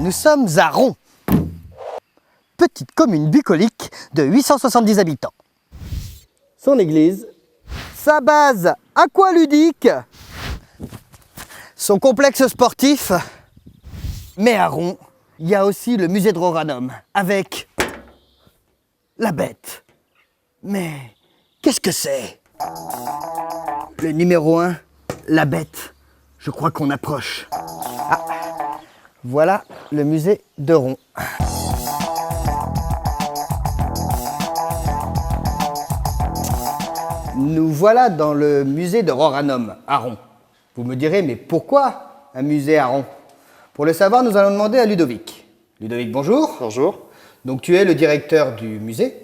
Nous sommes à Ron, petite commune bucolique de 870 habitants. Son église, sa base aqualudique, son complexe sportif. Mais à Ron, il y a aussi le musée de Roranum avec la bête. Mais qu'est-ce que c'est? Le numéro 1, la bête. Je crois qu'on approche. Ah, voilà le musée de Ron. Nous voilà dans le musée de Roranum, à Ron. Vous me direz, mais pourquoi un musée à Ron? Pour le savoir, nous allons demander à Ludovic. Ludovic, bonjour. Bonjour. Donc tu es le directeur du musée.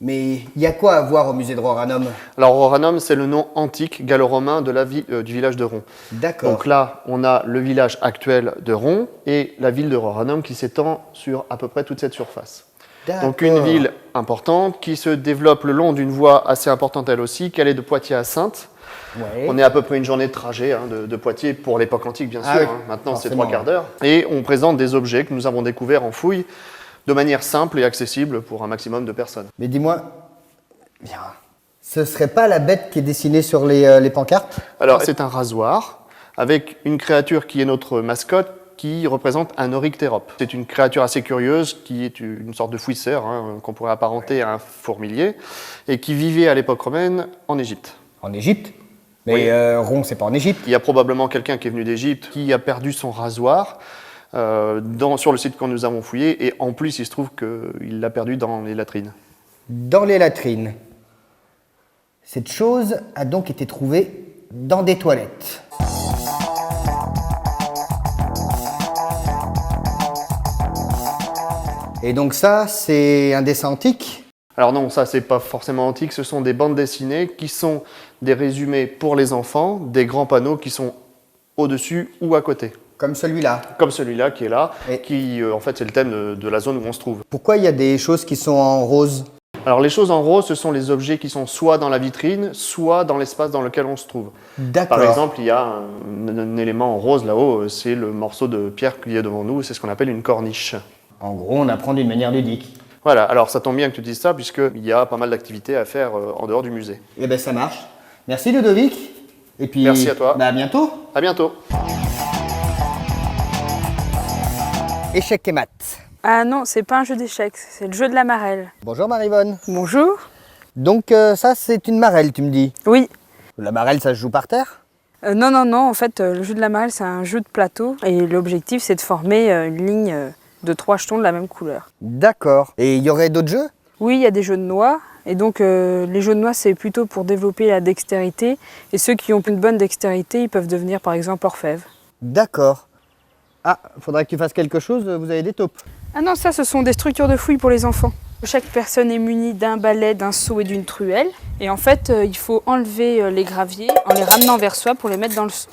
Mais il y a quoi à voir au musée de Roranum? Alors Roranum, c'est le nom antique gallo-romain de la du village de Ron. D'accord. Donc là, on a le village actuel de Ron et la ville de Roranum qui s'étend sur à peu près toute cette surface. Donc une ville importante qui se développe le long d'une voie assez importante elle aussi, qui allait de Poitiers à Saintes. Ouais. On est à peu près une journée de trajet de Poitiers pour l'époque antique bien sûr. Oui, Maintenant c'est forcément. 3/4 d'heure. Et on présente des objets que nous avons découverts en fouille de manière simple et accessible pour un maximum de personnes. Mais dis-moi, bien, ce serait pas la bête qui est dessinée sur les pancartes? Alors c'est un rasoir avec une créature qui est notre mascotte qui représente un Oryctérope. C'est une créature assez curieuse qui est une sorte de fouisseur qu'on pourrait apparenter à un fourmilier et qui vivait à l'époque romaine en Égypte. En Égypte? Mais Oui. Ron, c'est pas en Égypte. Il y a probablement quelqu'un qui est venu d'Égypte qui a perdu son rasoir sur le site que nous avons fouillé et en plus il se trouve qu'il l'a perdu dans les latrines. Dans les latrines. Cette chose a donc été trouvée dans des toilettes. Et donc ça, c'est un dessin antique? Alors non, ça c'est pas forcément antique, ce sont des bandes dessinées qui sont des résumés pour les enfants, des grands panneaux qui sont au-dessus ou à côté. Comme celui-là. Comme celui-là qui est là, Et- qui en fait c'est le thème de la zone où on se trouve. Pourquoi il y a des choses qui sont en rose? Alors les choses en rose, ce sont les objets qui sont soit dans la vitrine, soit dans l'espace dans lequel on se trouve. D'accord. Par exemple, il y a un élément en rose là-haut, c'est le morceau de pierre qui est devant nous, c'est ce qu'on appelle une corniche. En gros, on apprend d'une manière ludique. Voilà, alors ça tombe bien que tu dises ça, puisqu'il y a pas mal d'activités à faire en dehors du musée. Eh ben ça marche. Merci Ludovic. Et puis, Merci à toi. À bientôt. À bientôt. Échecs et maths. Ah non, c'est pas un jeu d'échecs, c'est le jeu de la marelle. Bonjour Marivonne. Bonjour. Donc ça, c'est une marelle, tu me dis? Oui. La marelle, ça se joue par terre? Non, en fait, le jeu de la marelle, c'est un jeu de plateau et l'objectif, c'est de former une ligne de 3 jetons de la même couleur. D'accord. Et il y aurait d'autres jeux? Oui, il y a des jeux de noix et donc les jeux de noix, c'est plutôt pour développer la dextérité et ceux qui ont une bonne dextérité, ils peuvent devenir par exemple orfèvres. D'accord. Ah, faudrait que tu fasses quelque chose, vous avez des taupes. Ah non, ça, ce sont des structures de fouilles pour les enfants. Chaque personne est munie d'un balai, d'un seau et d'une truelle. Et en fait, il faut enlever les graviers en les ramenant vers soi pour les mettre dans le seau.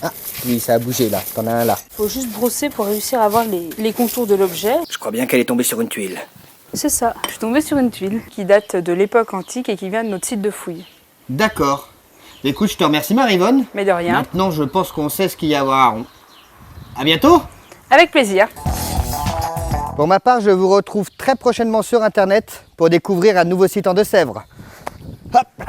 Ah, oui, ça a bougé là, t'en as un là. Il faut juste brosser pour réussir à voir les contours de l'objet. Je crois bien qu'elle est tombée sur une tuile. C'est ça. Je suis tombée sur une tuile qui date de l'époque antique et qui vient de notre site de fouille. D'accord. Écoute, je te remercie Marivonne. Mais de rien. Maintenant, je pense qu'on sait ce qu'il y a à voir. À bientôt. Avec plaisir. Pour ma part, je vous retrouve très prochainement sur Internet pour découvrir un nouveau site en Deux-Sèvres. Hop là.